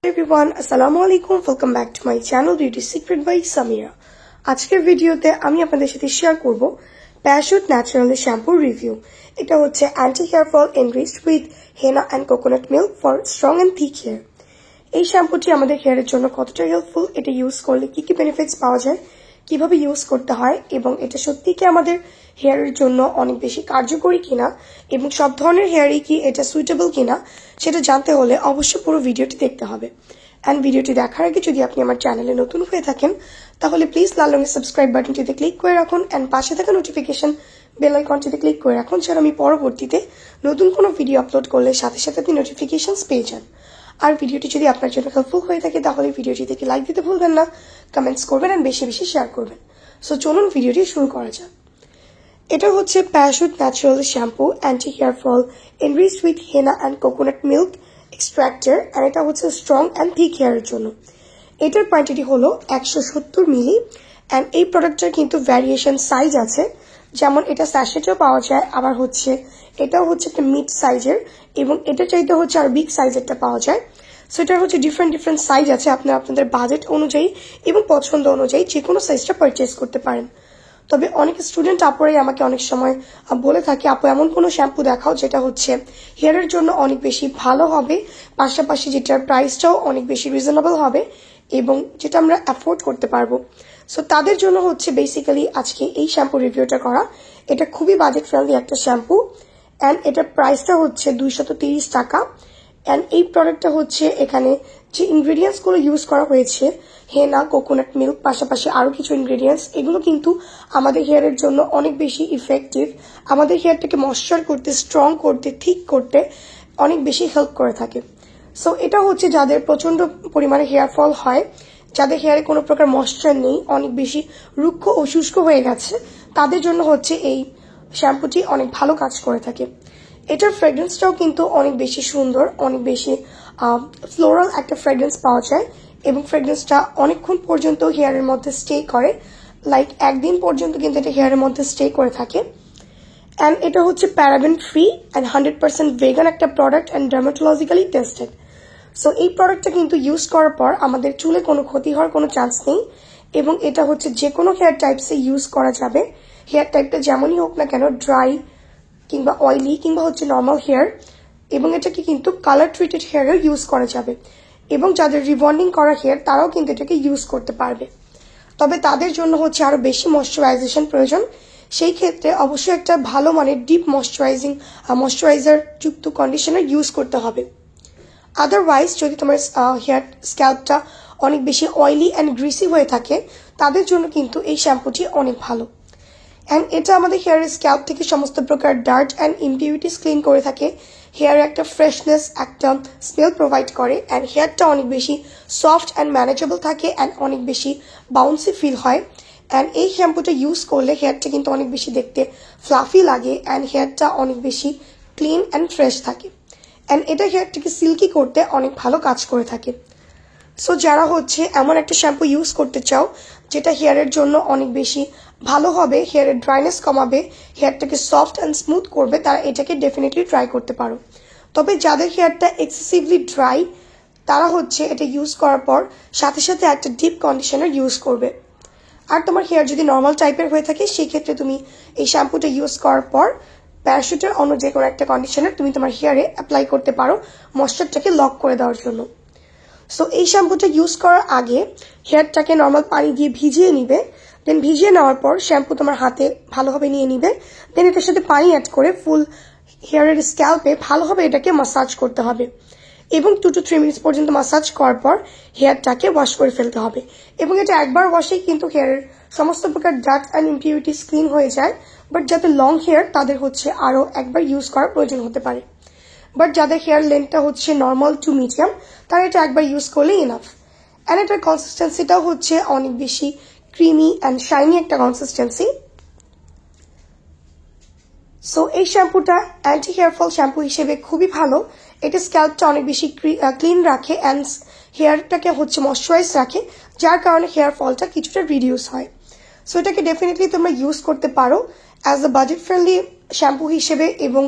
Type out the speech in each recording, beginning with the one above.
everyone, আসসালামু আলাইকুম, welcome back to my channel beauty secret by Samira. আজকের ভিডিওতে আমি আপনাদের সাথে শেয়ার করব প্যারাশুট ন্যাচারাল শ্যাম্পুর রিভিউ। এটা হচ্ছে anti hair fall enriched with henna and coconut milk for strong and thick hair. এই শ্যাম্পুটি আমাদের হেয়ারের জন্য কতটা হেল্পফুল, এটা ইউজ করলে কি কি বেনিফিটস পাওয়া যায়, কিভাবে ইউজ করতে হয় এবং এটা সত্যি কি আমাদের হেয়ারের জন্য অনেক বেশি কার্যকরী কিনা এবং সব ধরনের হেয়ারই কি এটা সুইটেবল কিনা সেটা জানতে হলে অবশ্যই পুরো ভিডিওটি দেখতে হবে। অ্যান্ড ভিডিওটি দেখার আগে যদি আপনি আমার চ্যানেলে নতুন হয়ে থাকেন তাহলে প্লিজ লাল রঙের সাবস্ক্রাইব বাটনটিতে ক্লিক করে রাখুন অ্যান্ড পাশে থাকা নোটিফিকেশন বেল আইকনটিতে ক্লিক করে রাখুন যেন আমি পরবর্তীতে নতুন কোনো ভিডিও আপলোড করলে সাথে সাথে আপনি নোটিফিকেশনস পেয়ে যান। আর ভিডিওটি যদি আপনার জন্য হেল্পফুল হয়ে থাকে তাহলে ভিডিওটি দেখে লাইক দিতে ভুলবেন না, কমেন্টস করবেন অ্যান্ড বেশি বেশি শেয়ার করবেন। সো চলুন ভিডিওটি শুরু করা যাক। এটা হচ্ছে Parachute natural shampoo anti hair fall enriched with henna and coconut milk extractor, আর এটা হচ্ছে স্ট্রং অ্যান্ড থিক হেয়ারের জন্য। এটার কোয়ান্টিটি হলো 170 মিলি অ্যান্ড এই প্রোডাক্টটার কিন্তু ভ্যারিয়েশন সাইজ আছে, যেমন এটা স্যাশেটেও পাওয়া যায়, আবার হচ্ছে এটাও হচ্ছে একটা মিড সাইজের এবং এটা চাইতে হচ্ছে আর বিগ সাইজেরটা পাওয়া যায়। সো এটার হচ্ছে ডিফারেন্ট সাইজ আছে, আপনারা আপনাদের বাজেট অনুযায়ী এবং পছন্দ অনুযায়ী যে কোনো সাইজটা পারচেস করতে পারেন। তবে অনেক স্টুডেন্ট আপুরাই আমাকে অনেক সময় বলে থাকে, আপু এমন কোনো শ্যাম্পু দেখাও যেটা হচ্ছে হেয়ারের জন্য অনেক বেশি ভালো হবে, পাশাপাশি যেটার প্রাইসটাও অনেক বেশি রিজনেবল হবে এবং যেটা আমরা অ্যাফোর্ড করতে পারবো। সো তাদের জন্য হচ্ছে বেসিক্যালি আজকে এই শ্যাম্পু রিভিউটা করা। এটা খুবই বাজেট ফ্রেন্ডলি একটা শ্যাম্পু অ্যান্ড এটার প্রাইসটা হচ্ছে 230 টাকা। অ্যান্ড এই প্রোডাক্টটা হচ্ছে এখানে যে ইনগ্রিডিয়েন্টসগুলো ইউজ করা হয়েছে হেনা, কোকোনাট মিল্ক, পাশাপাশি আরও কিছু ইনগ্রিডিয়েন্টস, এগুলো কিন্তু আমাদের হেয়ারের জন্য অনেক বেশি ইফেক্টিভ, আমাদের হেয়ারটাকে ময়শ্চার করতে, স্ট্রং করতে, থিক করতে অনেক বেশি হেল্প করে থাকে। সো এটা হচ্ছে যাদের প্রচণ্ড পরিমাণে হেয়ার ফল হয়, যাদের হেয়ারে কোনো প্রকার ময়শ্চার নেই, অনেক বেশি রুক্ষ ও শুষ্ক হয়ে গেছে, তাদের জন্য হচ্ছে এই শ্যাম্পুটি অনেক ভালো কাজ করে থাকে। এটার ফ্রেগ্রেন্সটাও কিন্তু অনেক বেশি সুন্দর, অনেক বেশি ফ্লোরাল একটা ফ্রেগ্রেন্স পাওয়া যায় এবং ফ্রেগ্রেন্সটা অনেকক্ষণ পর্যন্ত হেয়ারের মধ্যে স্টে করে, লাইক একদিন পর্যন্ত কিন্তু এটা হেয়ারের মধ্যে স্টে করে থাকে। অ্যান্ড এটা হচ্ছে প্যারাবেন ফ্রি অ্যান্ড 100% ভেগান একটা product and dermatologically tested. So এই প্রোডাক্টটা কিন্তু ইউজ করার পর আমাদের চুলে কোনো ক্ষতি হওয়ার কোনো চান্স নেই এবং এটা হচ্ছে যে কোনো হেয়ার টাইপসে ইউজ করা যাবে, হেয়ার টাইপটা যেমনই হোক না কেন, ড্রাই কিংবা অয়েলি কিংবা হচ্ছে নর্মাল হেয়ার, এবং এটাকে কিন্তু কালার ট্রিটেড হেয়ারেও ইউজ করা যাবে এবং যাদের রিবন্ডিং করা হেয়ার তারাও কিন্তু এটাকে ইউজ করতে পারবে। তবে তাদের জন্য হচ্ছে আরও বেশি ময়শ্চারাইজেশন প্রয়োজন, সেই ক্ষেত্রে অবশ্যই একটা ভালো মানের ডিপ ময়শ্চারাইজার যুক্ত কন্ডিশনার ইউজ করতে হবে। আদারওয়াইজ যদি তোমার হেয়ার স্ক্যাল্পটা অনেক বেশি অয়েলি অ্যান্ড গ্রিসি হয়ে থাকে তাদের জন্য কিন্তু এই শ্যাম্পুটি অনেক ভালো। অ্যান্ড এটা আমাদের হেয়ারের স্ক্যাল্প থেকে সমস্ত প্রকার ডার্ট অ্যান্ড ইমপিউরিটিস ক্লিন করে থাকে, হেয়ারে একটা ফ্রেশনেস, একটা স্মেল প্রোভাইড করে অ্যান্ড হেয়ারটা অনেক বেশি সফট অ্যান্ড ম্যানেজেবল থাকে অ্যান্ড অনেক বেশি বাউন্সি ফিল হয়। অ্যান্ড এই শ্যাম্পুটা ইউজ করলে হেয়ারটা কিন্তু অনেক বেশি দেখতে ফ্লাফি লাগে অ্যান্ড হেয়ারটা অনেক বেশি ক্লিন অ্যান্ড ফ্রেশ থাকে অ্যান্ড এটা হেয়ারটাকে সিল্কি করতে অনেক ভালো কাজ করে থাকে। সো যারা হচ্ছে এমন একটা শ্যাম্পু ইউজ করতে চাও যেটা হেয়ারের জন্য অনেক বেশি ভালো হবে, হেয়ারের ড্রাইনেস কমাবে, হেয়ারটাকে সফট অ্যান্ড স্মুথ করবে, তারা এটাকে ডেফিনেটলি ট্রাই করতে পারো। তবে যাদের হেয়ারটা এক্সেসিভলি ড্রাই তারা হচ্ছে এটা ইউজ করার পর সাথে সাথে একটা ডিপ কন্ডিশনার ইউজ করবে। আর তোমার হেয়ার যদি নর্মাল টাইপের হয়ে থাকে সেই ক্ষেত্রে তুমি এই শ্যাম্পুটা ইউজ করার পর প্যারাশুটের অন্য যে কোনো একটা কন্ডিশনার তুমি তোমার হেয়ারে অ্যাপ্লাই করতে পারো ময়শ্চারটাকে লক করে দেওয়ার জন্য। সো এই শ্যাম্পুটা ইউজ করার আগে হেয়ারটাকে নর্মাল পানি দিয়ে ভিজিয়ে নিবে, দেন ভিজিয়ে নেওয়ার পর শ্যাম্পু তোমার হাতে ভালোভাবে নিয়ে নিবে, দেন এটার সাথে পানি অ্যাড করে ফুল হেয়ারের স্ক্যাল্পে ভালোভাবে এটাকে মাসাজ করতে হবে এবং 2 to 3 মিনিটস পর্যন্ত মাসাজ করার পর হেয়ারটাকে ওয়াশ করে ফেলতে হবে এবং এটা একবার ওয়াশেই কিন্তু হেয়ারের সমস্ত প্রকার ডার্ট অ্যান্ড ইমপিউরিটিস ক্লিন হয়ে যায়। বাট যাদের লং হেয়ার তাদের হচ্ছে আরও একবার ইউজ করার প্রয়োজন হতে পারে, বাট যাদের হেয়ার লেন্থটা হচ্ছে নর্মাল টু মিডিয়াম তারা এটা একবার ইউজ করলেই ইনাফ। অ্যান্ড এটার কনসিস্টেন্সিটাও হচ্ছে অনেক বেশি ক্রিমি অ্যান্ড শাইনি একটা কনসিস্টেন্সি। সো এই শ্যাম্পুটা অ্যান্টি হেয়ার ফল শ্যাম্পু হিসেবে খুবই ভালো, এটা স্ক্যাল্পটা অনেক বেশি ক্লিন রাখে অ্যান্ড হেয়ারটাকে হচ্ছে ময়শ্চারাইজ রাখে, যার কারণে হেয়ার ফলটা কিছুটা রিডিউস হয়। সো এটাকে ডেফিনেটলি তোমরা ইউজ করতে পারো as a budget friendly shampoo হিসেবে, এবং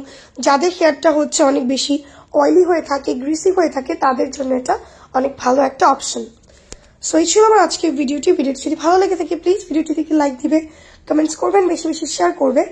যাদের হেয়ারটা হচ্ছে অনেক বেশি অয়েলি হয়ে থাকে, গ্রিসি হয়ে থাকে, তাদের জন্য এটা অনেক ভালো একটা অপশন। সো এই ছিল আমার আজকের ভিডিওটি যদি ভালো লেগে থাকে প্লিজ ভিডিওটি থেকে লাইক দিবে, কমেন্টস করবেন, বেশি বেশি শেয়ার করবে।